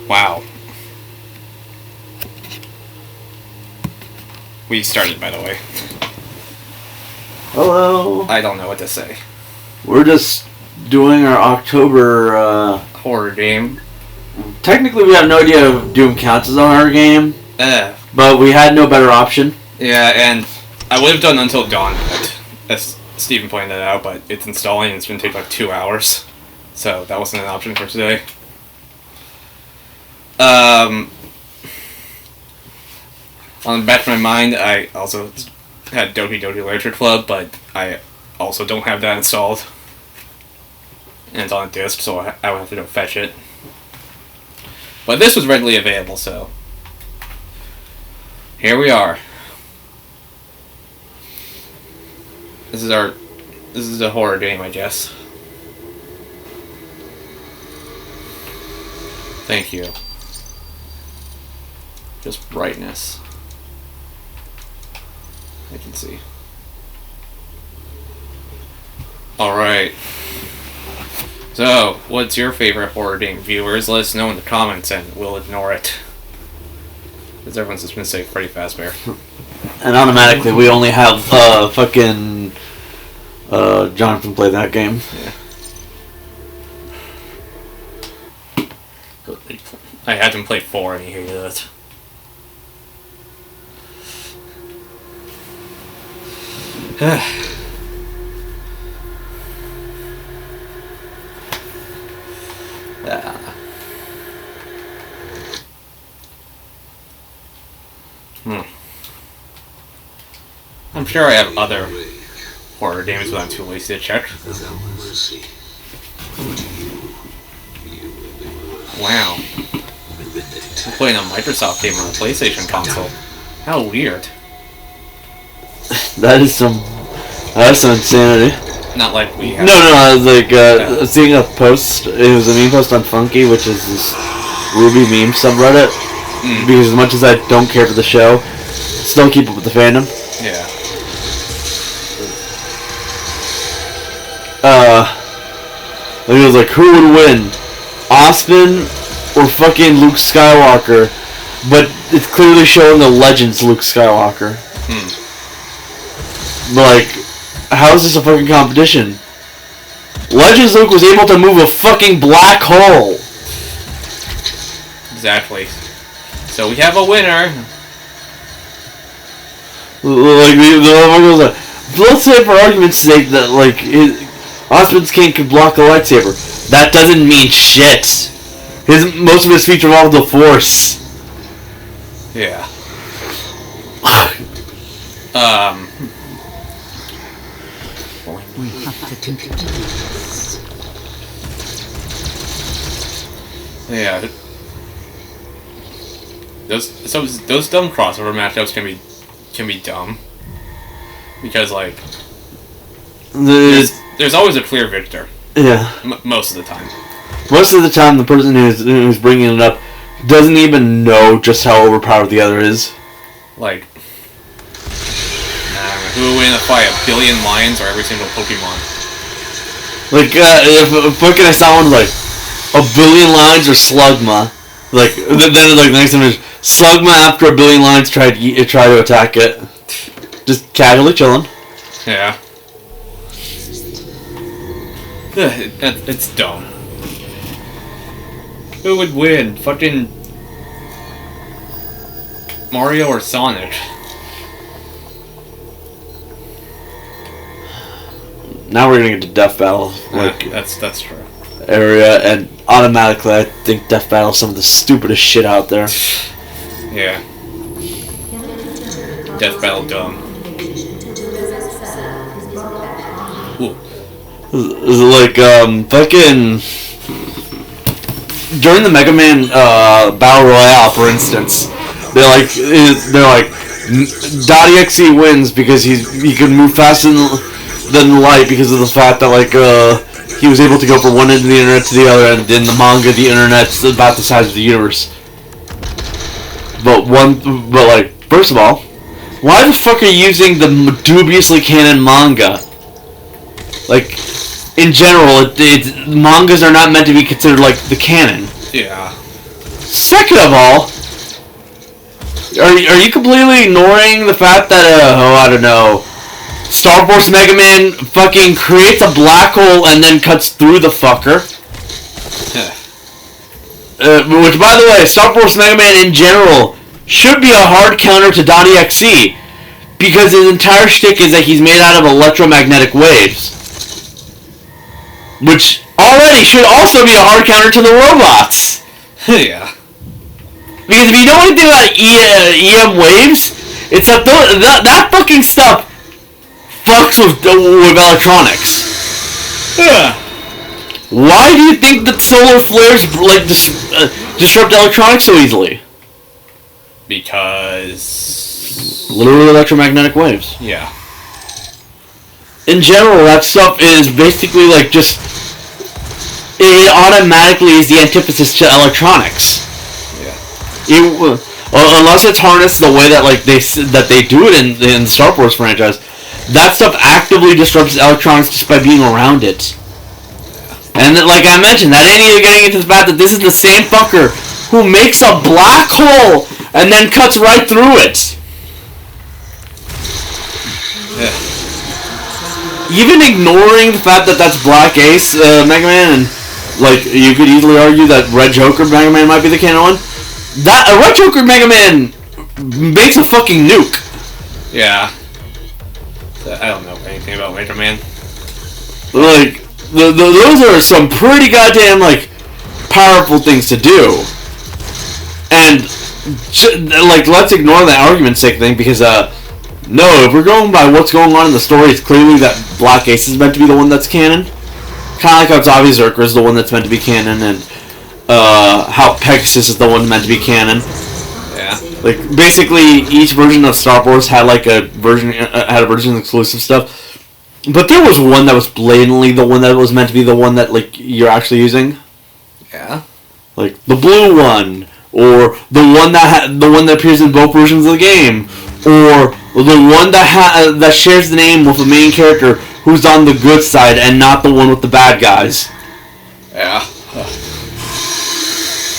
Wow. We started, by the way. Hello. I don't know what to say. We're just doing our October horror game. Technically, we have no idea if Doom counts as a horror game. But we had no better option. Yeah, and I would have done Until Dawn, but as Steven pointed out, but it's installing and it's going to take like 2 hours. So that wasn't an option for today. On the back of my mind, I also had Doki Doki Literature Club, but I also don't have that installed. And it's on a disc, so I would have to go fetch it. But this was readily available, so here we are. This is a horror game, I guess. Thank you. Just brightness. I can see. Alright. So, what's your favorite horror game, viewers? Let us know in the comments and we'll ignore it. Because everyone's just gonna say Freddy Fazbear. And automatically we only have fucking Jonathan play that game. Yeah. I had him play 4 and he hated it. I'm sure I have other horror games, but I'm too lazy to check. Wow. I'm playing a Microsoft game on a PlayStation console. How weird. That's some insanity. Not like we have. No, I was like, seeing a post, it was a meme post on Funky, which is this Ruby meme subreddit, because as much as I don't care for the show, still keep up with the fandom. Yeah. It was like, who would win? Austin or fucking Luke Skywalker? But it's clearly showing the Legends Luke Skywalker. Like, how is this a fucking competition? Legends Luke was able to move a fucking black hole. Exactly. So we have a winner. Like, the motherfucker was like, let's say for argument's sake that, like, Osmond's King could block a lightsaber. That doesn't mean shit. Most of his feet revolve the Force. Yeah. We have to continue this. Yeah. Those dumb crossover matchups can be dumb. Because, like, there's always a clear victor. Yeah. Most of the time. Most of the time, the person who's bringing it up doesn't even know just how overpowered the other is. Like, who would win in a fight, a billion lions or every single Pokemon? Like, if fucking I saw one like, a billion lions or Slugma. Like, then like the next time is Slugma after a billion lions try to attack it. Just casually chilling. Yeah. It's dumb. Who would win? Fucking Mario or Sonic? Now we're gonna get to Death Battle, like that's true. Area, and automatically I think Death Battle is some of the stupidest shit out there. Yeah. Death Battle dumb. Ooh. Like fucking during the Mega Man Battle Royale, for instance, they're like .exe wins because he can move faster than light because of the fact that like he was able to go from one end of the internet to the other end. In the manga, the internet's about the size of the universe. But like, first of all, why the fuck are you using the dubiously canon manga? Like, in general, mangas are not meant to be considered like the canon. Yeah. Second of all, are you completely ignoring the fact that, I don't know, Star Force Mega Man fucking creates a black hole and then cuts through the fucker? Which, by the way, Star Force Mega Man in general should be a hard counter to Donnie XC, because his entire shtick is that he's made out of electromagnetic waves. Which already should also be a hard counter to the robots. Yeah. Because if you know anything about EM waves, it's that that fucking stuff fucks with electronics. Yeah. Why do you think that solar flares disrupt electronics so easily? Because... literally electromagnetic waves. Yeah. In general, that stuff is basically like just... it automatically is the antithesis to electronics. Unless it's harnessed the way that they do it in the Star Wars franchise, that stuff actively disrupts electronics just by being around it. And like I mentioned, that ain't even getting into the fact that this is the same fucker who makes a black hole and then cuts right through it. Yeah. Even ignoring the fact that that's Black Ace Mega Man, and like you could easily argue that Red Joker Mega Man might be the canon one. That Red Joker Mega Man makes a fucking nuke. Yeah. I don't know anything about Mega Man. Like, those are some pretty goddamn, like, powerful things to do. And, like, let's ignore the argument's sake thing, because, no, if we're going by what's going on in the story, it's clearly that Black Ace is meant to be the one that's canon. Kind of like how it's obvious Zerker is the one that's meant to be canon, and, how Pegasus is the one meant to be canon. Yeah. Like, basically, each version of Star Wars had, like, a version of exclusive stuff. But there was one that was blatantly the one that was meant to be the one that, like, you're actually using. Yeah. Like, the blue one, or the one that appears in both versions of the game, or the one that shares the name with the main character who's on the good side and not the one with the bad guys. Yeah.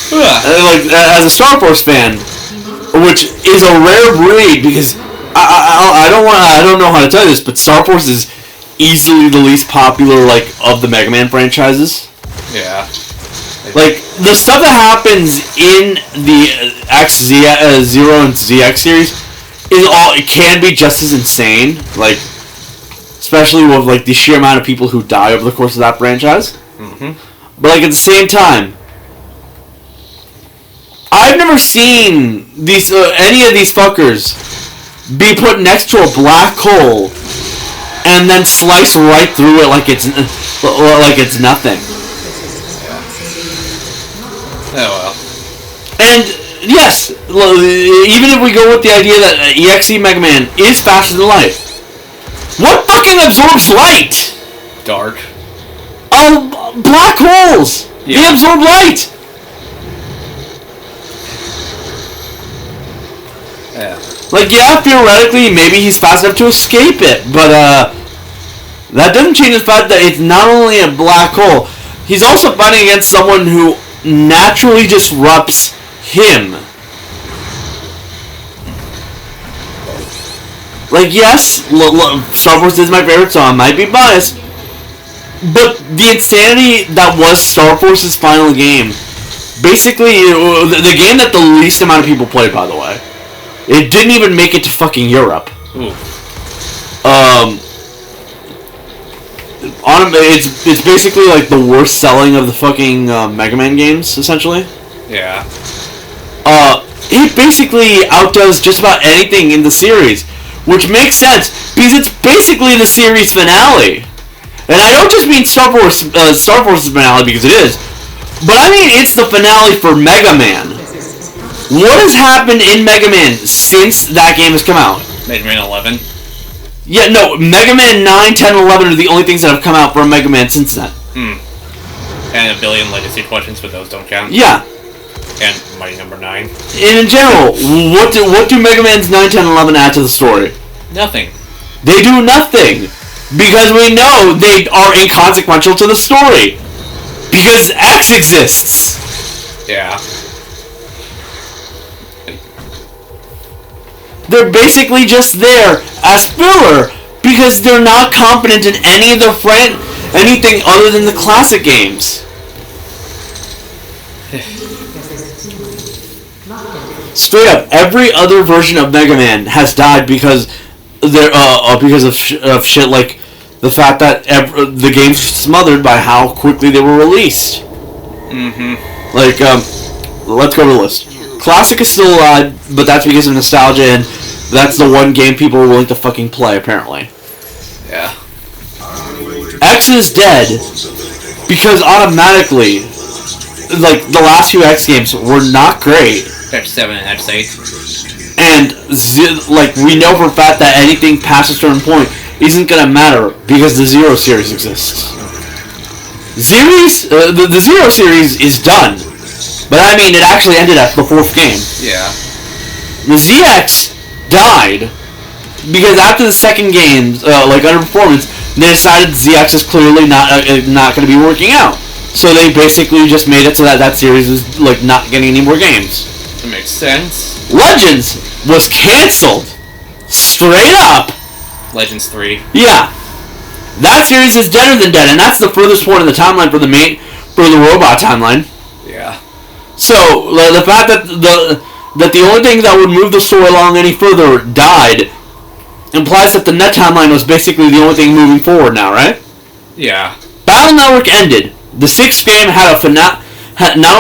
Like, as a Star Wars fan, which is a rare breed, because I don't know how to tell you this, but Star Wars is easily the least popular, like, of the Mega Man franchises. Yeah. Like, the stuff that happens in the Zero and ZX series it can be just as insane, like, especially with, like, the sheer amount of people who die over the course of that franchise. Mm-hmm. But, like, at the same time, I've never seen these any of these fuckers be put next to a black hole and then slice right through it like it's nothing. Oh well. And yes, even if we go with the idea that EXE Mega Man is faster than light, what fucking absorbs light? Dark. Oh, black holes! Yeah. They absorb light! Yeah. Like, yeah, theoretically, maybe he's fast enough to escape it, but, that doesn't change the fact that it's not only a black hole, he's also fighting against someone who naturally disrupts him. Like, yes, Star Wars is my favorite, so I might be biased, but the insanity that was Star Force's final game, basically, the game that the least amount of people played, by the way, it didn't even make it to fucking Europe. Ooh. It's basically like the worst selling of the fucking Mega Man games, essentially. Yeah. It basically outdoes just about anything in the series, which makes sense because it's basically the series finale. And I don't just mean Star Force's finale because it is, but I mean it's the finale for Mega Man. What has happened in Mega Man since that game has come out? Mega Man 11. Yeah, no, Mega Man 9, 10, 11 are the only things that have come out from Mega Man since then. And a billion legacy questions, but those don't count. Yeah. And Mighty Number 9. And in general, what do Mega Man's 9, 10, 11 add to the story? Nothing. They do nothing. Because we know they are inconsequential to the story. Because X exists. Yeah. They're basically just there as filler because they're not competent in any of anything other than the classic games. Straight up, every other version of Mega Man has died because of shit like the fact that the game's smothered by how quickly they were released. Like, let's go to the list. Classic is still alive, but that's because of nostalgia, and that's the one game people are willing to fucking play, apparently. Yeah. X is dead because automatically, like, the last few X games were not great. X7 and X8. And, like, we know for a fact that anything past a certain point isn't gonna matter because the Zero series exists. The Zero series is done. But I mean, it actually ended at the 4th game. Yeah. The ZX died because after the second game, like underperformance, they decided ZX is clearly not going to be working out. So they basically just made it so that series was like not getting any more games. That makes sense. Legends was canceled, straight up. Legends 3. Yeah, that series is deader than dead, and that's the furthest point in the timeline for the robot timeline. Yeah. So the fact that the only thing that would move the story along any further died implies that the net timeline was basically the only thing moving forward now, right? Yeah. Battle Network ended. The 6th game had a not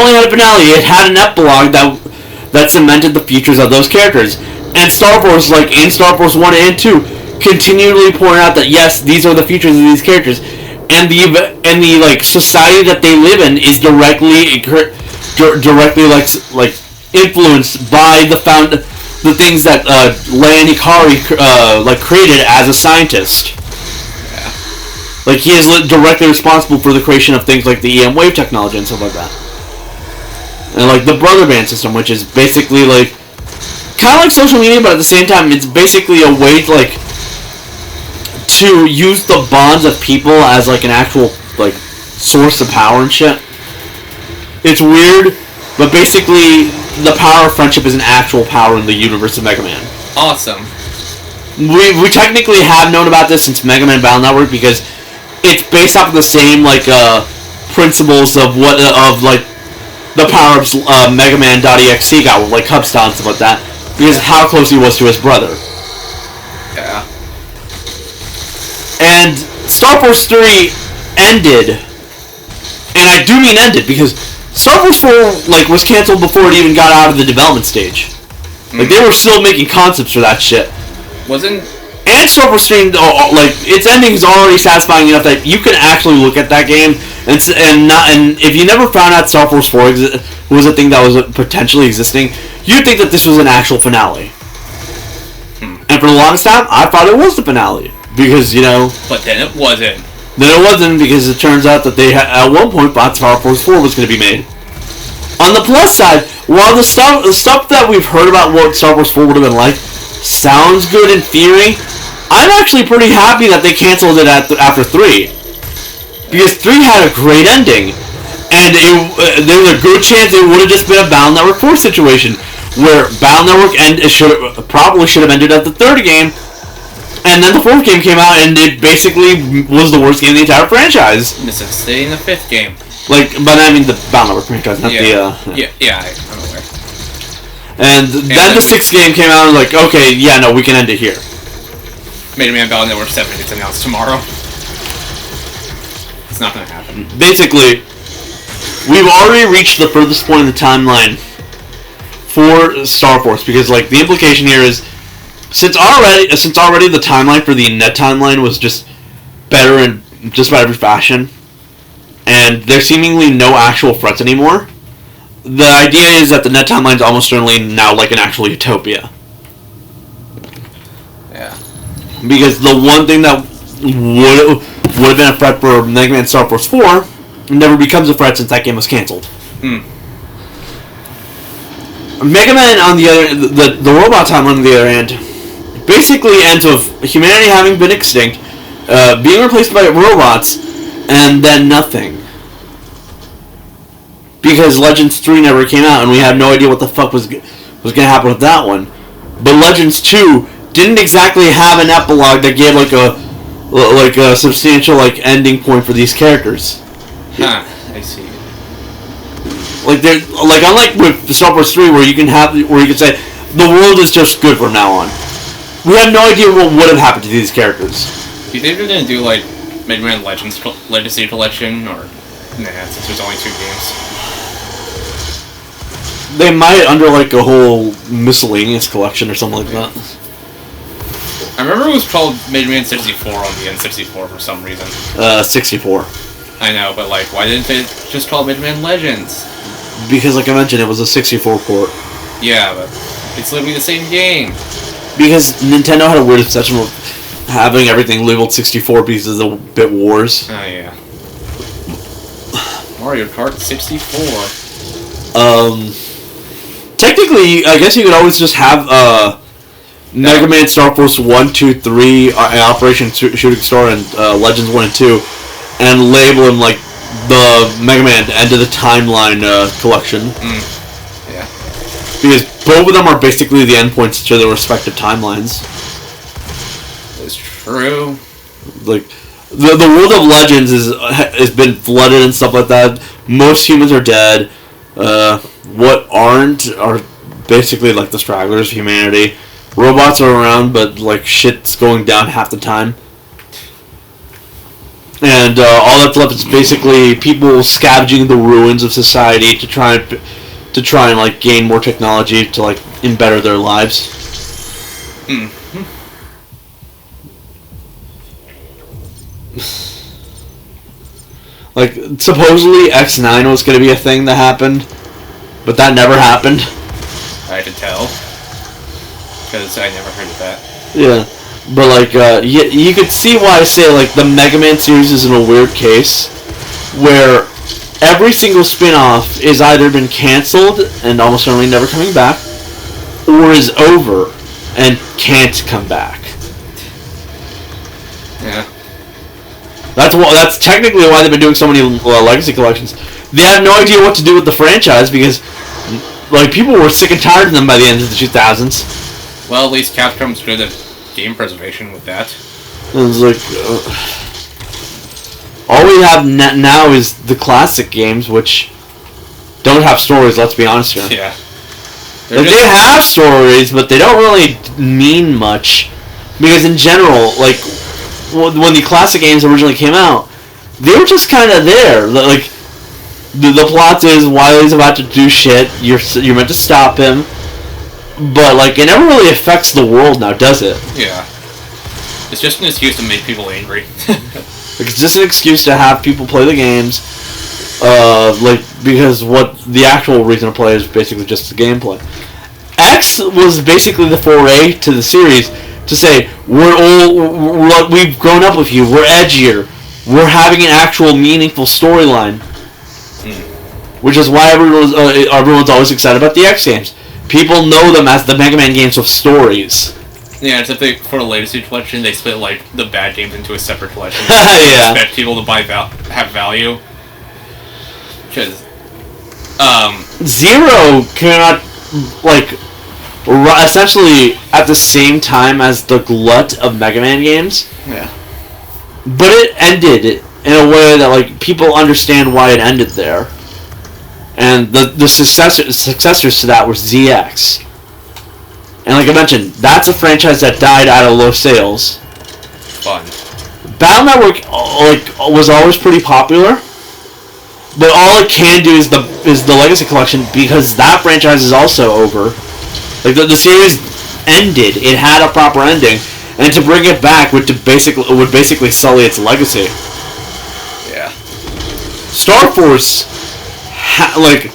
only had a finale, it had an epilogue that cemented the futures of those characters. And Star Force, like in Star Force 1 and 2, continually pointed out that yes, these are the futures of these characters, and the like society that they live in is directly like influenced by the things that Leon Hikari like created as a scientist. Yeah. Like he is directly responsible for the creation of things like the EM wave technology and stuff like that, and like the brother band system, which is basically like kind of like social media, but at the same time, it's basically a way to use the bonds of people as like an actual like source of power and shit. It's weird, but basically the power of friendship is an actual power in the universe of Mega Man. Awesome. We technically have known about this since Mega Man Battle Network because it's based off of the same like principles of like the power of Mega Man.exe got with like Hubstar and stuff like that because of how close he was to his brother. Yeah. And Star Force 3 ended, and I do mean ended because Star Force 4 like was canceled before it even got out of the development stage. Like they were still making concepts for that shit. Wasn't. And Star Force 3, like its ending is already satisfying enough that you can actually look at that game and if you never found out Star Force 4 was a thing that was potentially existing, you'd think that this was an actual finale. And for the longest time, I thought it was the finale. Because, you know... But then it wasn't. Then it wasn't because it turns out that they at one point thought Star Force 4 was going to be made. On the plus side, while the stuff that we've heard about what Star Force 4 would have been like sounds good in theory, I'm actually pretty happy that they canceled it after 3. Because 3 had a great ending. And there was a good chance it would have just been a Battle Network 4 situation. Where Battle Network probably should have ended at the 3rd game. And then the 4th game came out, and it basically was the worst game in the entire franchise. Necessity in the 5th game. Like, but I mean the Battle Network franchise, not Yeah, I'm aware. And then the 6th game came out, and like, okay, yeah, no, we can end it here. Mega Man Battle Network 7 gets announced tomorrow. It's not gonna happen. Basically, we've already reached the furthest point in the timeline for Star Force, because like the implication here is since already the timeline for the net timeline was just better in just about every fashion, and there's seemingly no actual threats anymore, the idea is that the net timeline is almost certainly now like an actual utopia. Yeah. Because the one thing that would have been a threat for Mega Man Star Force 4 never becomes a threat since that game was canceled. Mega Man on the other, the robot timeline on the other hand, basically ends with humanity having been extinct, being replaced by robots, and then nothing. Because Legends 3 never came out, and we had no idea what the fuck was going to happen with that one. But Legends 2 didn't exactly have an epilogue that gave like a substantial like ending point for these characters. Huh, I see. Like they're like unlike with Star Wars 3 where you can say the world is just good from now on. We have no idea what would have happened to these characters. Do you think they're gonna do like Mega Man Legends Legacy Collection, or nah? Since there's only 2 games. They might under like a whole miscellaneous collection or something like that. I remember it was called Mega Man 64 on the N64 for some reason. 64. I know, but like, why didn't they just call it Mega Man Legends? Because, like I mentioned, it was a 64 port. Yeah, but it's literally the same game. Because Nintendo had a weird obsession with having everything labeled 64 because of the Bit Wars. Oh yeah. Mario Kart 64. Technically, I guess you could always just have Mega Man Star Force 1, 2, 3, Operation Shooting Star, and Legends 1 and 2, and label them like the Mega Man End of the Timeline collection. Yeah. Because both of them are basically the endpoints to their respective timelines. It's true. Like, the world of Legends has been flooded and stuff like that. Most humans are dead. What aren't are basically like the stragglers of humanity. Robots are around, but like shit's going down half the time. And all that's left is basically people scavenging the ruins of society to try and like gain more technology to like better their lives. Mm-hmm. Like supposedly X9 was going to be a thing that happened, but that never happened. I had to tell, because I never heard of that. Yeah. But, like, you could see why I say, like, the Mega Man series is in a weird case, where every single spin-off is either been cancelled and almost certainly never coming back, or is over and can't come back. Yeah. That's technically why they've been doing so many legacy collections. They had no idea what to do with the franchise because, like, people were sick and tired of them by the end of the 2000s. Well, at least Capcom's good at game preservation with that. It was like, all we have now is the classic games, which don't have stories. Let's be honest here. Yeah. Like, they have stories, but they don't really mean much. Because in general, like, when the classic games originally came out, they were just kind of there. Like, the plot is Wily's about to do shit. You're meant to stop him. But, like, it never really affects the world now, does it? Yeah. It's just an excuse to make people angry. Like, it's just an excuse to have people play the games. Like, because what the actual reason to play is basically just the gameplay. X was basically the foray to the series to say, we've grown up with you, we're edgier, we're having an actual meaningful storyline. Which is why everyone's always excited about the X games. People know them as the Mega Man games with stories. Yeah, except for the Legacy Collection, they split, like, the bad games into a separate collection. Yeah. Expect people to have value. Because, Zero cannot, like, essentially at the same time as the glut of Mega Man games. Yeah. But it ended in a way that, like, people understand why it ended there. And the successors to that were ZX. And like I mentioned, that's a franchise that died out of low sales. Fun. Battle Network was always pretty popular, but all it can do is the Legacy Collection because that franchise is also over. Like the series ended, it had a proper ending, and to bring it back would basically sully its legacy. Yeah. Star Force. Like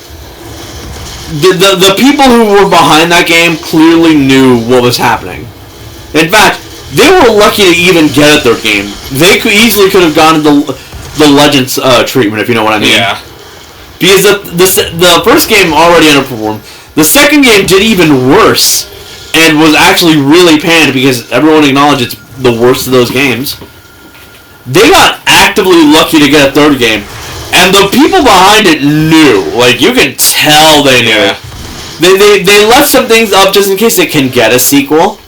the people who were behind that game clearly knew what was happening. In fact, they were lucky to even get at their game. They could have gone to the Legends treatment, if you know what I mean. Yeah. Because the first game already underperformed. The second game did even worse, and was actually really panned because everyone acknowledged it's the worst of those games. They got actively lucky to get a third game. And the people behind it knew. Like, you can tell they knew. Yeah. They left some things up just in case they can get a sequel.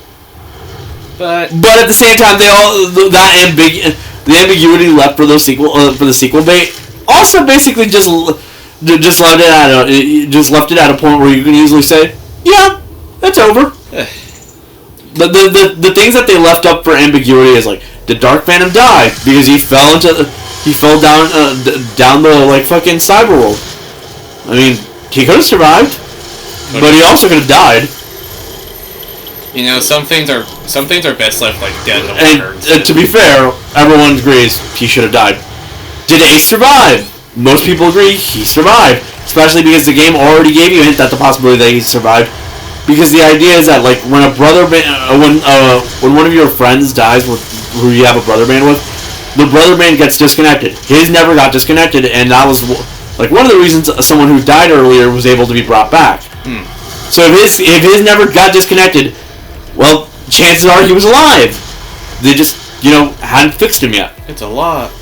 But at the same time, the ambiguity left for those for the sequel bait also basically just left it at a point where you can easily say, yeah, that's over. The things that they left up for ambiguity is like, did Dark Phantom die because he fell down the like fucking cyber world? I mean, he could have survived, but he also could have died. You know, some things are best left like dead in the water. And to be fair, everyone agrees he should have died. Did Ace survive? Most people agree he survived, especially because the game already gave you a hint at the possibility that he survived. Because the idea is that like when one of your friends dies with who you have a brother band with, the brother band gets disconnected. His never got disconnected, and that was like one of the reasons someone who died earlier was able to be brought back. So if his never got disconnected, well, chances are he was alive. They just, hadn't fixed him yet. It's a lot.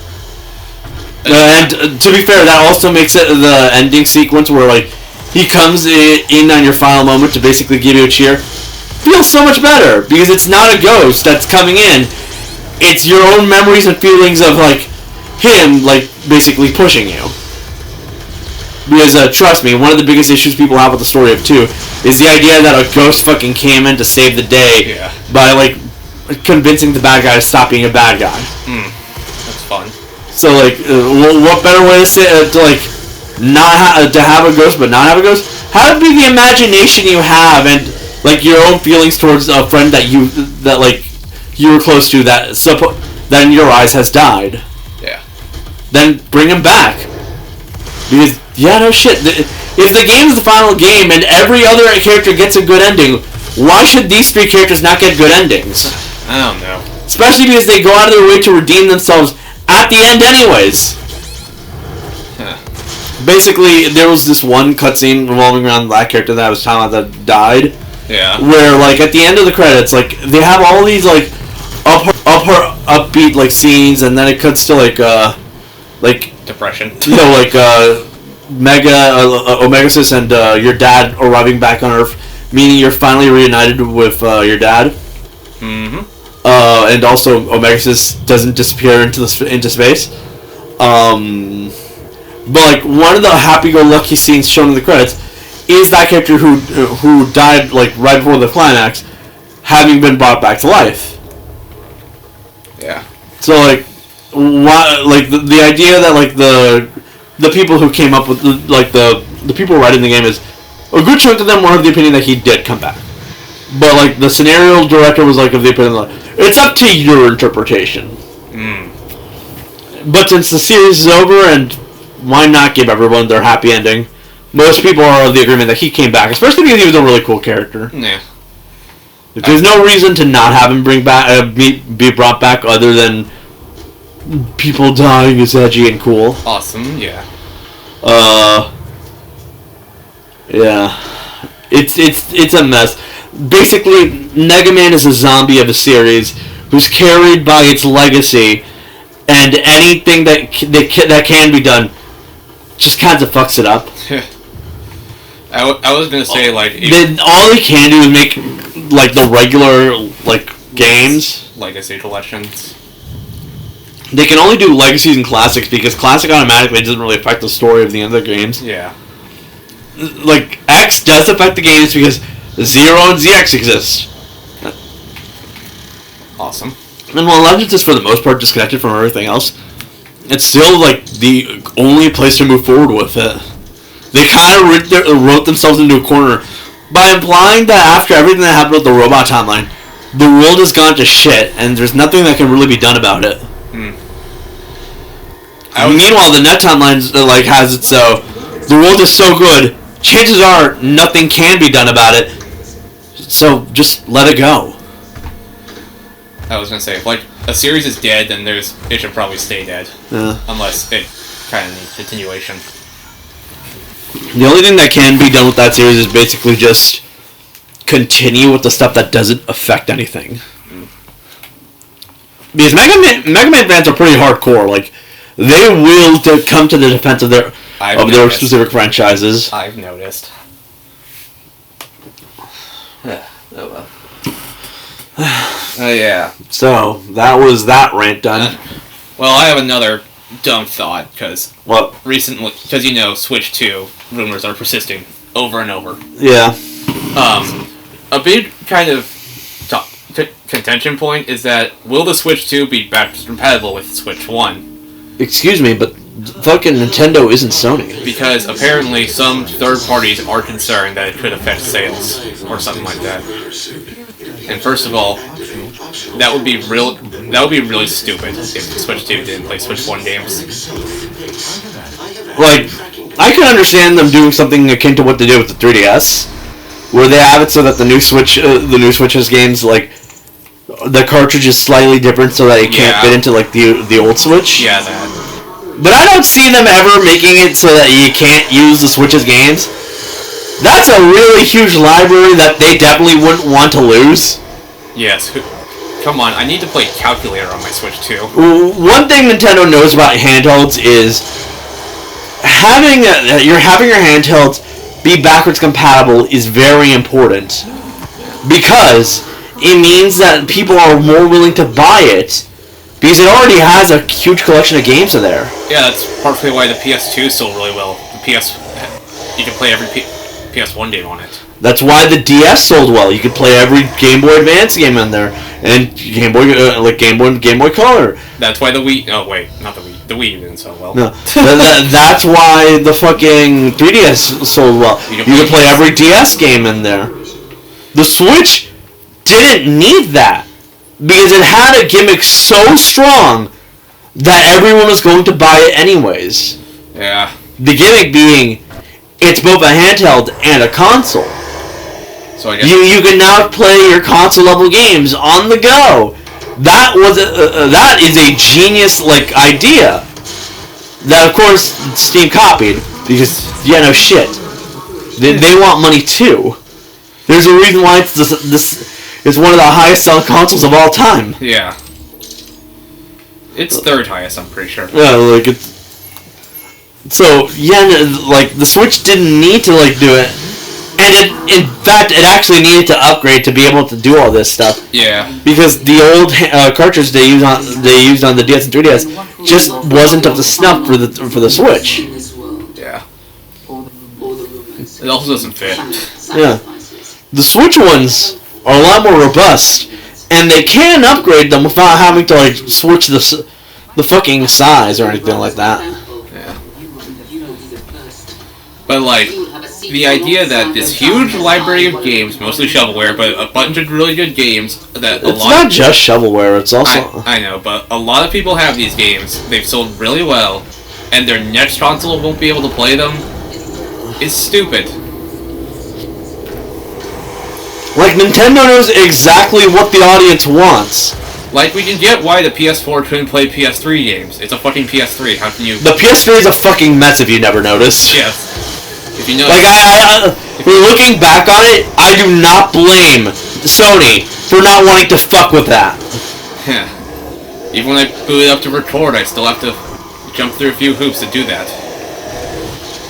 And to be fair, that also makes it the ending sequence where, like, he comes in on your final moment to basically give you a cheer. Feels so much better, because it's not a ghost that's coming in. It's your own memories and feelings of, like, him, like, basically pushing you. Because, trust me, one of the biggest issues people have with the story of 2 is the idea that a ghost fucking came in to save the day by, like, convincing the bad guy to stop being a bad guy. That's fun. So, like, what better way to say to, like, to have a ghost but not have a ghost? Have it be the imagination you have and, like, your own feelings towards a friend that you were close to that in your eyes has died. Yeah. Then bring him back. Because, yeah, no shit. If the game is the final game and every other character gets a good ending, why should these 3 characters not get good endings? I don't know. Especially because they go out of their way to redeem themselves at the end anyways. Basically, there was this one cutscene revolving around that character that I was talking about that died. Yeah. Where, like, at the end of the credits, like, they have all these, like, upbeat, like, scenes, and then it cuts to, like, depression. Like, Omegasis and your dad arriving back on Earth, meaning you're finally reunited with your dad. Mm-hmm. And also Omegasis doesn't disappear into space. But like one of the happy-go-lucky scenes shown in the credits is that character who died like right before the climax, having been brought back to life. Yeah. So like, why like the idea that like the people who came up with the people writing the game is a good chunk of them were of the opinion that he did come back. But like the scenario director was like of the opinion like it's up to your interpretation. But since the series is over and why not give everyone their happy ending? Most people are of the agreement that he came back, especially because he was a really cool character. Yeah. There's no reason to not have him be brought back other than people dying is edgy and cool. Awesome, yeah. Yeah. It's a mess. Basically, Mega Man is a zombie of a series who's carried by its legacy, and anything that can be done just kind of fucks it up. I was gonna say like all they can do is make like the regular like games Legacy Collections. They can only do legacies and classics because classic automatically doesn't really affect the story of the other games. Yeah. Like X does affect the games because Zero and ZX exist. Awesome. And while Legends is for the most part disconnected from everything else, it's still like the only place to move forward with it. They kind of wrote themselves into a corner by implying that after everything that happened with the robot timeline, the world has gone to shit and there's nothing that can really be done about it. Meanwhile, the net timeline like has it so the world is so good. Chances are nothing can be done about it. So just let it go. I was gonna say, if like a series is dead, then it should probably stay dead. Yeah. Unless it kind of needs continuation. The only thing that can be done with that series is basically just continue with the stuff that doesn't affect anything. Because Mega Man fans are pretty hardcore. Like they will come to the defense of their specific franchises. I've noticed. Oh well. Yeah. So, that was that rant done. Well, I have another dumb thought, because What? recently, because Switch 2 rumors are persisting over and over. Yeah. A big kind of contention point is that will the Switch 2 be backwards compatible with Switch 1? Excuse me, but fucking Nintendo isn't Sony. Because apparently some third parties are concerned that it could affect sales or something like that. And first of all, that would be really stupid if Switch 2 didn't play Switch 1 games. Like, I can understand them doing something akin to what they did with the 3DS, where they have it so that the new Switch's games, like, the cartridge is slightly different so that it can't fit into, like, the old Switch. Yeah, that. But I don't see them ever making it so that you can't use the Switch's games. That's a really huge library that they definitely wouldn't want to lose. Yes. Come on, I need to play Calculator on my Switch 2. One thing Nintendo knows about handhelds is having your handhelds be backwards compatible is very important, because it means that people are more willing to buy it because it already has a huge collection of games in there. Yeah, that's partially why the PS2 sold really well. You can play every PS1 game on it. That's why the DS sold well. You could play every Game Boy Advance game in there, and Game Boy Color. That's why the Wii. Oh wait, not the Wii. The Wii didn't sell well. No, that's why the fucking 3DS sold well. You could play every DS game in there. The Switch didn't need that because it had a gimmick so strong that everyone was going to buy it anyways. Yeah. The gimmick being, it's both a handheld and a console. So I guess you can now play your console level games on the go. That is a genius idea. That of course Steam copied because no shit. They want money too. There's a reason why it's it's one of the highest selling consoles of all time. Yeah. It's third highest, I'm pretty sure. Yeah, it's. So the Switch didn't need to do it. And in fact, it actually needed to upgrade to be able to do all this stuff. Yeah. Because the old cartridge they used on the DS and 3DS just wasn't up to snuff for the Switch. Yeah. It also doesn't fit. Yeah. The Switch ones are a lot more robust, and they can upgrade them without having to switch the fucking size or anything like that. Yeah. But the idea that this huge library of games, mostly shovelware, but a bunch of really good games that it's not just shovelware. It's also I know, but a lot of people have these games. They've sold really well, and their next console won't be able to play them. It's stupid. Nintendo knows exactly what the audience wants. We can get why the PS4 couldn't play PS3 games. It's a fucking PS3. How can you? The PS3 is a fucking mess. If you never noticed. Yes. If you know. Looking back on it, I do not blame Sony for not wanting to fuck with that. Yeah. Even when I boot it up to record, I still have to jump through a few hoops to do that.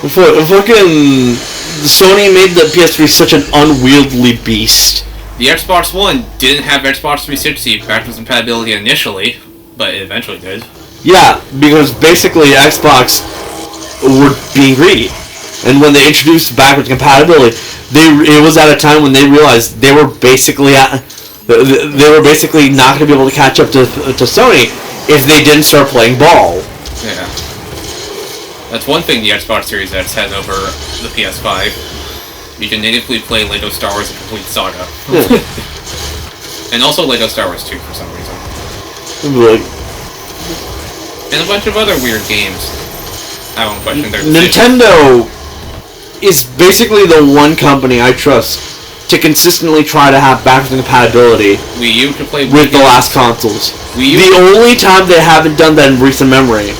Fucking Sony made the PS3 such an unwieldy beast. The Xbox One didn't have Xbox 360 backwards compatibility initially, but it eventually did. Yeah, because basically Xbox were being greedy. And when they introduced backwards compatibility, it was at a time when they realized they were basically not going to be able to catch up to Sony if they didn't start playing ball. Yeah. That's one thing the Xbox Series X has over the PS5. You can natively play LEGO Star Wars: The Complete Saga. Yeah. And also LEGO Star Wars 2 for some reason. And a bunch of other weird games. I won't question their decisions. Nintendo is basically the one company I trust to consistently try to have backwards compatibility Wii U to play with the last consoles. Wii U? The only time they haven't done that in recent memory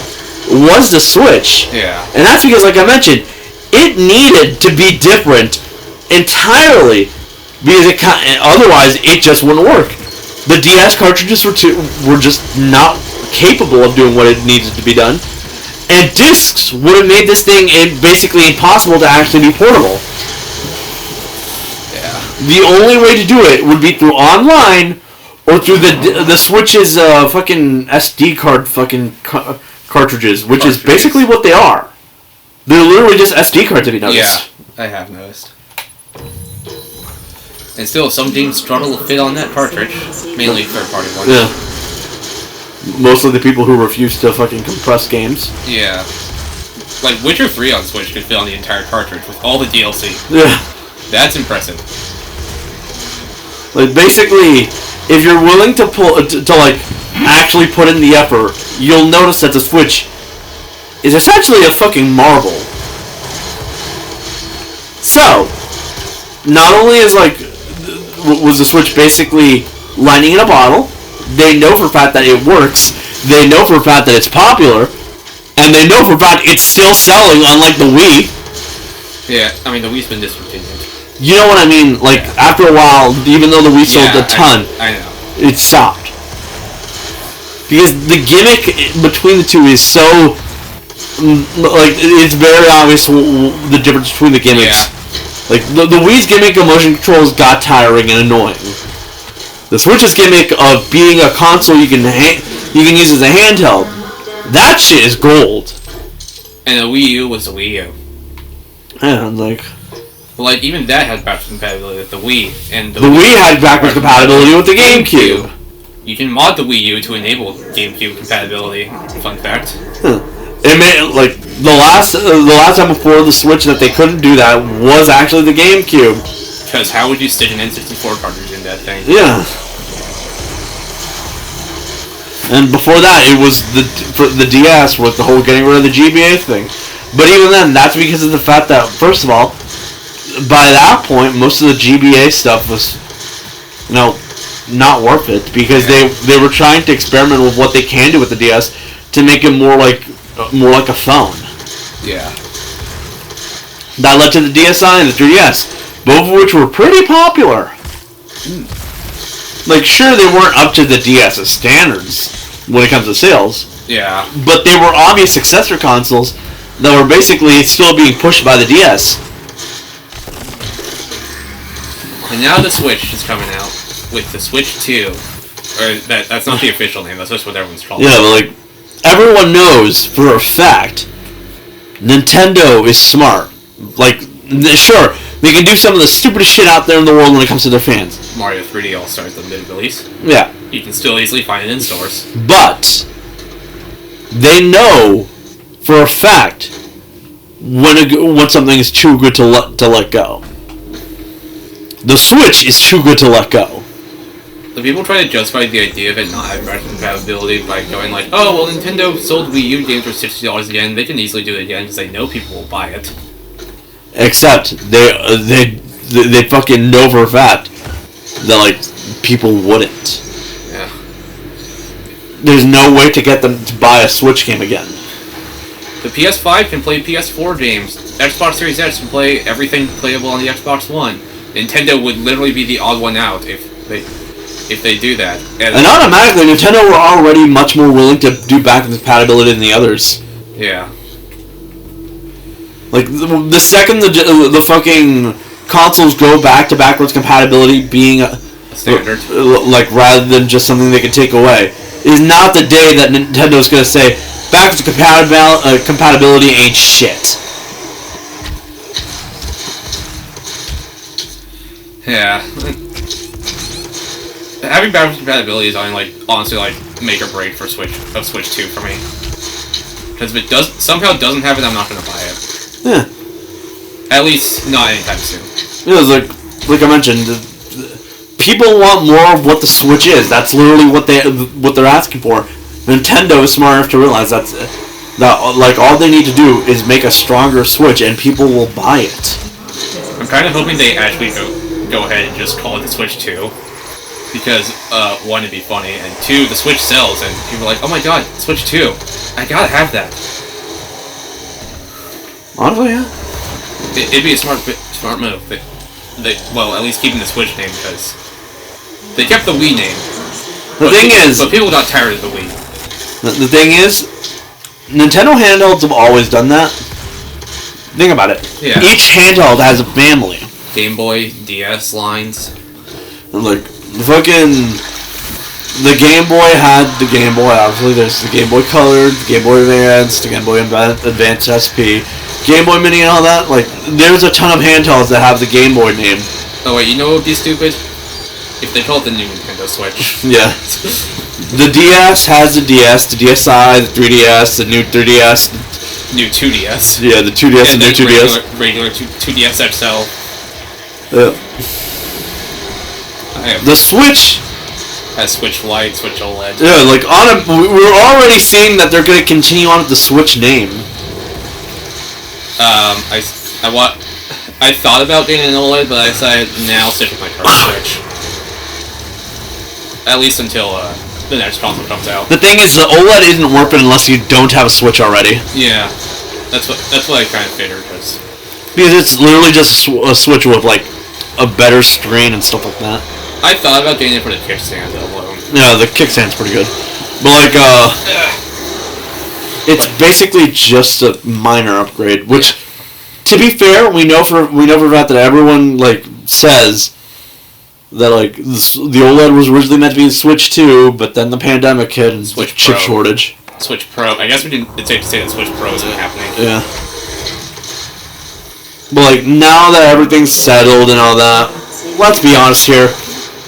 was the Switch. Yeah. And that's because, like I mentioned, it needed to be different entirely because otherwise it just wouldn't work. The DS cartridges were just not capable of doing what it needed to be done. And discs would have made this thing basically impossible to actually be portable. Yeah. the only way to do it would be through online or through the Switch's fucking SD card fucking cartridges, which is basically what they are. They're literally just SD cards, have you noticed? Yeah, I have noticed. And still, some games struggle to fit on that cartridge, mainly third-party ones. Yeah. Mostly the people who refuse to fucking compress games. Yeah. Like, Witcher 3 on Switch could fit on the entire cartridge with all the DLC. Yeah. That's impressive. Like, basically, if you're willing to like, actually put in the effort, you'll notice that the Switch is essentially a fucking marble. So, not only is, like, was the Switch basically lining in a bottle, they know for a fact that it works, they know for a fact that it's popular, and they know for a fact it's still selling, unlike the Wii. Yeah, I mean, the Wii's been discontinued. You know what I mean? Like, after a while, even though the Wii sold a ton, I know. it stopped. Because the gimmick between the two is so... Like, it's very obvious the difference between the gimmicks. Yeah. Like, the Wii's gimmick of motion controls got tiring and annoying. The Switch's gimmick of being a console you can use as a handheld, that shit is gold. And the Wii U was the Wii U. Yeah, like... Like, even that had backwards compatibility with the Wii. And the Wii had backwards compatibility with the GameCube. You can mod the Wii U to enable GameCube compatibility. Fun fact. It made, like, the last time before the Switch that they couldn't do that was actually the GameCube. Because how would you stick an N64 cartridge in that thing? Yeah. And before that, it was the DS with the whole getting rid of the GBA thing. But even then, that's because of the fact that, first of all, by that point, most of the GBA stuff was, you know, not worth it because they were trying to experiment with what they can do with the DS to make it more like a phone. Yeah. That led to the DSi and the 3DS, both of which were pretty popular. Like, sure, they weren't up to the DS's standards when it comes to sales. Yeah. But they were obvious successor consoles that were basically still being pushed by the DS. And now the Switch is coming out with the Switch 2. Or that's not the official name, that's just what everyone's calling it. Yeah, but like, everyone knows for a fact Nintendo is smart. Like, sure, they can do some of the stupidest shit out there in the world when it comes to their fans. Mario 3D All-Stars limited release. Yeah. You can still easily find it in stores. But they know for a fact when something is too good to let go. The Switch is too good to let go. The people try to justify the idea of it not having backwards compatibility by going like, oh, well, Nintendo sold Wii U games for $60 again. They can easily do it again because they know people will buy it. Except they fucking know for a fact that, like, people wouldn't. Yeah. There's no way to get them to buy a Switch game again. The PS5 can play PS4 games. Xbox Series X can play everything playable on the Xbox One. Nintendo would literally be the odd one out if they do that. And automatically, Nintendo were already much more willing to do backwards compatibility than the others. Yeah. Like, the second the fucking consoles go back to backwards compatibility being a standard, like, rather than just something they can take away, is not the day that Nintendo's gonna say backwards compatibility ain't shit. Yeah. Having backwards compatibility is only, like, honestly, like, make or break for Switch 2 for me. Because if it somehow doesn't have it, I'm not gonna buy it. Yeah. At least not anytime soon. You know, it's like I mentioned, people want more of what the Switch is. That's literally what they're asking for. Nintendo is smart enough to realize that like, all they need to do is make a stronger Switch, and people will buy it. I'm kind of hoping they actually go ahead and just call it the Switch 2. Because, one, it'd be funny, and two, the Switch sells, and people are like, oh my god, Switch 2. I gotta have that. Honestly, yeah. It'd be a smart move. Well, at least keeping the Switch name, because they kept the Wii name. But people got tired of the Wii. The thing is, Nintendo handhelds have always done that. Think about it. Yeah. Each handheld has a family. Game Boy DS lines. And like the Game Boy had the Game Boy. Obviously, there's the Game Boy Color, the Game Boy Advance, the Game Boy Advance SP, Game Boy Mini, and all that. Like, there's a ton of handhelds that have the Game Boy name. Oh wait, you know what would be stupid? If they called it the new Nintendo Switch. Yeah. The DS has the DS, the DSi, the 3DS, the new 3DS. New 2DS. Yeah, the 2DS and new 2DS. Regular 2DS XL. Yeah. The Switch has Switch Lite, Switch OLED. Yeah, like we're already seeing that they're gonna continue on with the Switch name. I thought about getting an OLED, but I decided now I'll stick with my current Switch. At least until the next console comes out. The thing is, the OLED isn't working unless you don't have a Switch already. Yeah, that's what I kind of figured, because it's literally just a Switch with like a better screen and stuff like that. I thought about getting it for the kickstand alone. Yeah, the kickstand's pretty good, but like it's basically just a minor upgrade. Which, to be fair, we know for a fact that everyone like says that like the OLED was originally meant to be the Switch 2, but then the pandemic hit and Switch chip Pro. shortage. Switch Pro. I guess it's safe to say that Switch Pro isn't happening. Yeah. But like now that everything's settled and all that, let's be honest here.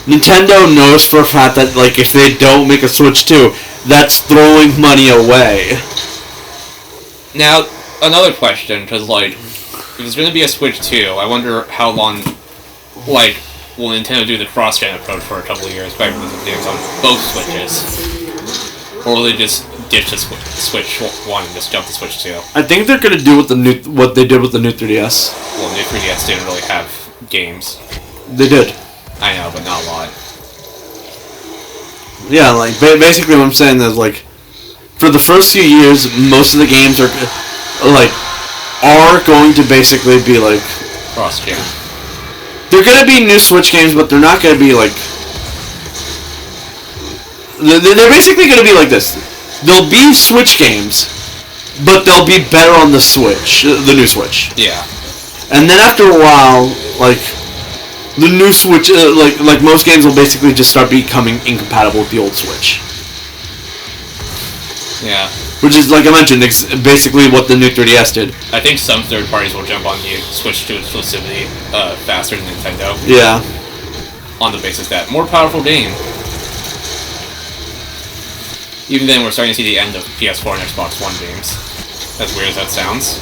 Nintendo knows for a fact that like if they don't make a Switch 2, that's throwing money away. Now, another question, because like if there's going to be a Switch 2, I wonder how long, like, will Nintendo do the cross-gen approach for a couple of years back with the games on both Switches? Or will they just ditch the Switch 1 and just jump to Switch 2? I think they're gonna do what they did with the new 3DS. Well, the new 3DS didn't really have games. They did. I know, but not a lot. Yeah, like basically what I'm saying is like, for the first few years, most of the games are going to basically be like cross-gen. They're gonna be new Switch games, but they're not gonna be like. They're basically gonna be like this. They'll be Switch games, but they'll be better on the Switch, the new Switch. Yeah. And then after a while, like the new Switch, like most games will basically just start becoming incompatible with the old Switch. Yeah. Which is, like I mentioned, basically what the new 3DS did. I think some third parties will jump on the Switch 2 exclusivity faster than Nintendo. Yeah. On the basis that more powerful game. Even then, we're starting to see the end of PS4 and Xbox One games. As weird as that sounds.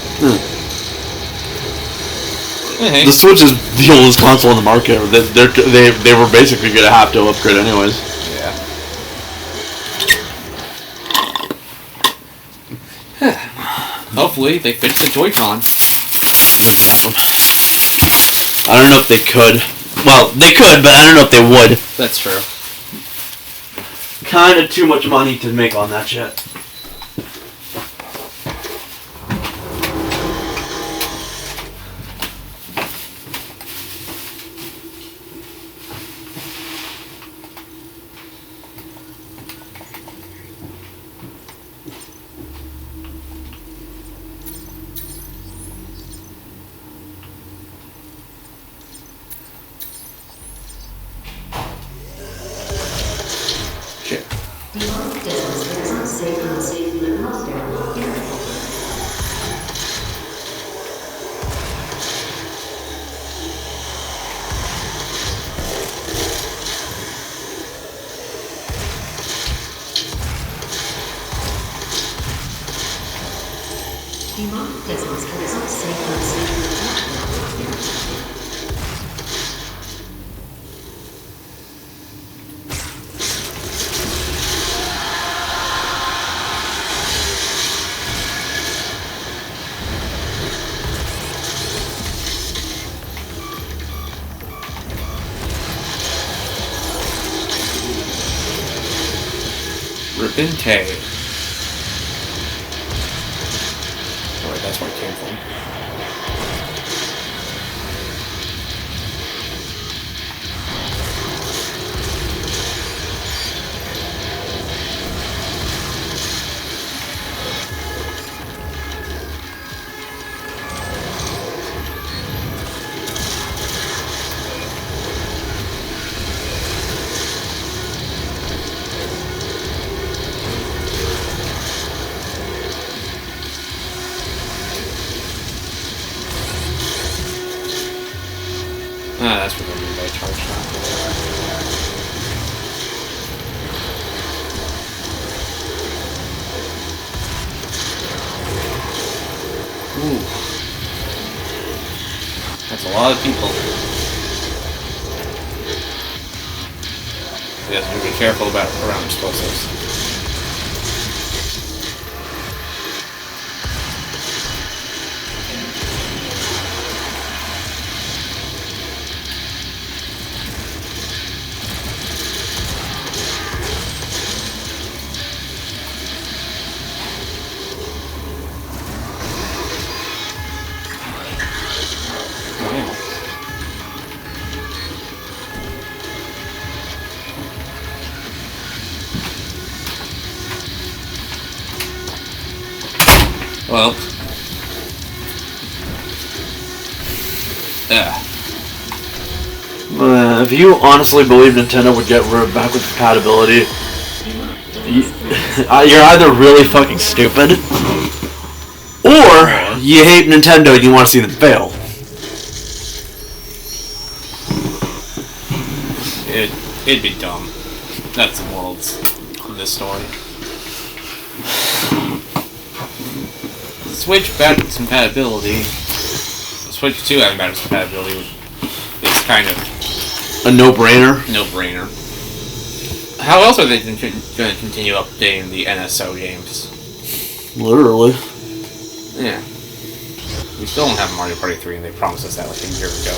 Hey. The Switch is the oldest console on the market. They were basically going to have to upgrade anyways. Yeah. Hopefully, they fix the Joy-Con. I don't know if they could. Well, they could, but I don't know if they would. That's true. Kind of too much money to make on that shit. Ribbon Tay. Oh wait, that's where it came from. That's what I mean by charge. Ooh. That's a lot of people. You have to be careful around explosives. Well, yeah. If you honestly believe Nintendo would get backward compatibility, you're either really fucking stupid, or you hate Nintendo and you want to see them fail. It'd be dumb. That's the morals of this story. Switch backwards compatibility. Switch 2 having backwards compatibility is kind of a no-brainer. No-brainer. How else are they going to continue updating the NSO games? Literally. Yeah. We still don't have Mario Party 3, and they promised us that like a year ago.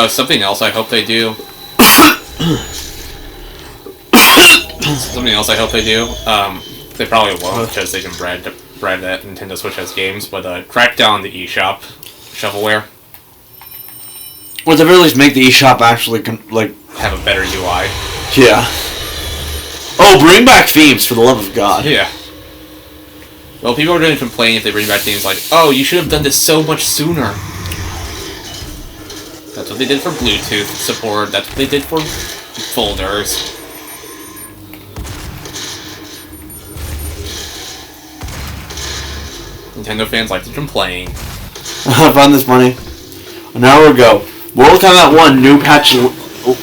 Something else I hope they do. Something else I hope they do. They probably won't because they can brag that Nintendo Switch has games, but crack down the eShop shovelware. Or at the very least, make the eShop actually have a better UI. Yeah. Oh, bring back themes for the love of God. Yeah. Well, people are going to complain if they bring back themes like, "Oh, you should have done this so much sooner." That's what they did for Bluetooth support. That's what they did for folders. Nintendo fans like to complain. I found this money an hour ago. Mortal Kombat 1 new patch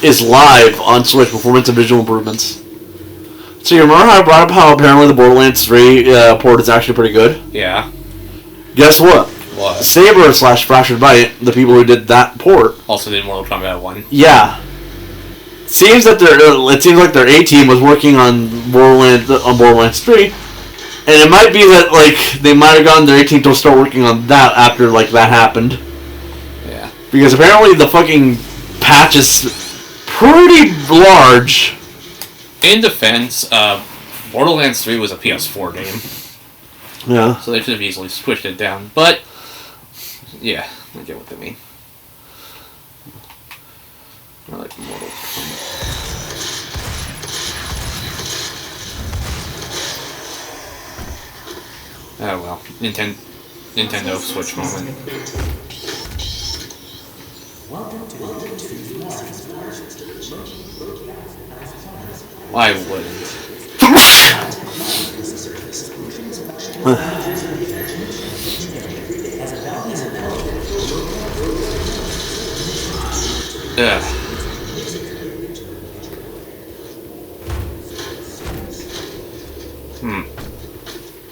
is live on Switch. Performance and visual improvements. So you remember how I brought up how apparently the Borderlands 3 port is actually pretty good? Yeah. Guess what? What? Saber / Fractured Bite, the people who did that port, Also did Mortal Kombat 1. Yeah. It seems like their A team was working on Borderlands 3. And it might be that, they might have gotten their 18 to start working on that after, that happened. Yeah. Because apparently the fucking patch is pretty large. In defense, Borderlands 3 was a PS4 game. Yeah. So they should have easily switched it down. But, yeah, I get what they mean. I like Mortal Kombat. Oh well, Nintendo Switch moment. Why wouldn't? Yeah.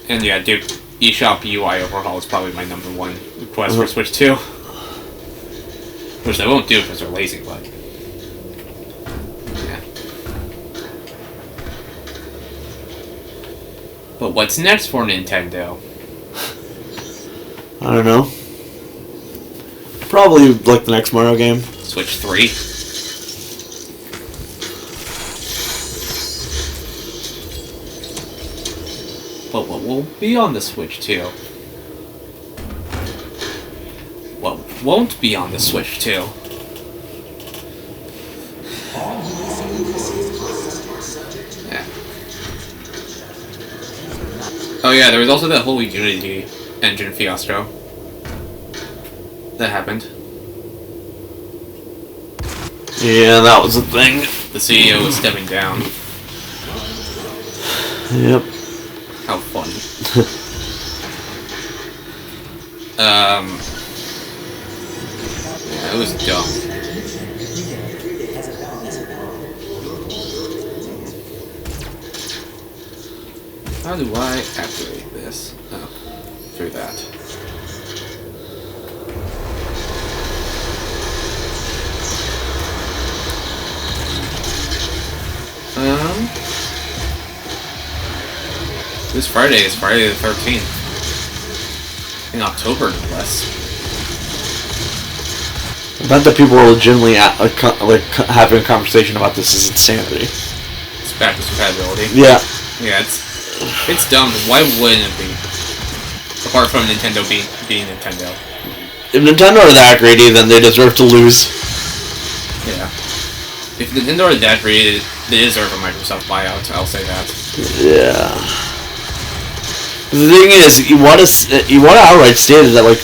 And yeah, dude, eShop UI overhaul is probably my #1 request for Switch 2. Which they won't do because they're lazy, but... yeah. But what's next for Nintendo? I don't know. Probably, the next Mario game. Switch 3? But what will be on the Switch 2? What won't be on the Switch 2? Yeah. Oh yeah, there was also that whole Unity engine fiasco that happened. Yeah, that was the thing. The CEO was stepping down. Yep. How funny. Yeah, it was dumb. How do I activate this? Oh, through that. This Friday is Friday the 13th. In October, no less. I bet that people are legitimately having a conversation about this is insanity. It's backwards compatibility. Yeah. Yeah, it's dumb. Why wouldn't it be? Apart from Nintendo being Nintendo. If Nintendo are that greedy, then they deserve to lose. Yeah. If Nintendo are that greedy, they deserve a Microsoft buyout. I'll say that. Yeah. The thing is, you want to outright state that like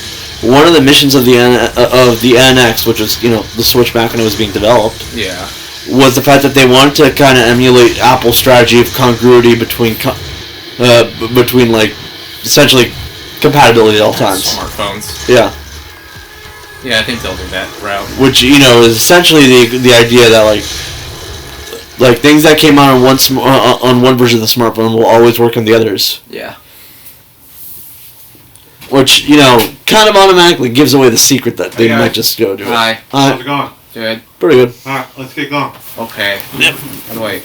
one of the missions of the NX, which was the Switch back when it was being developed, Yeah. was the fact that they wanted to kind of emulate Apple's strategy of congruity between like essentially compatibility at all times. Smartphones. Yeah. Yeah, I think they'll do that route. Which is essentially the idea that like things that came out on one version of the smartphone will always work on the others. Yeah. Which kind of automatically gives away the secret that they might just go do it. Hi. How's it going? Good. Pretty good. Alright, let's get going. Okay. Yep. How do I...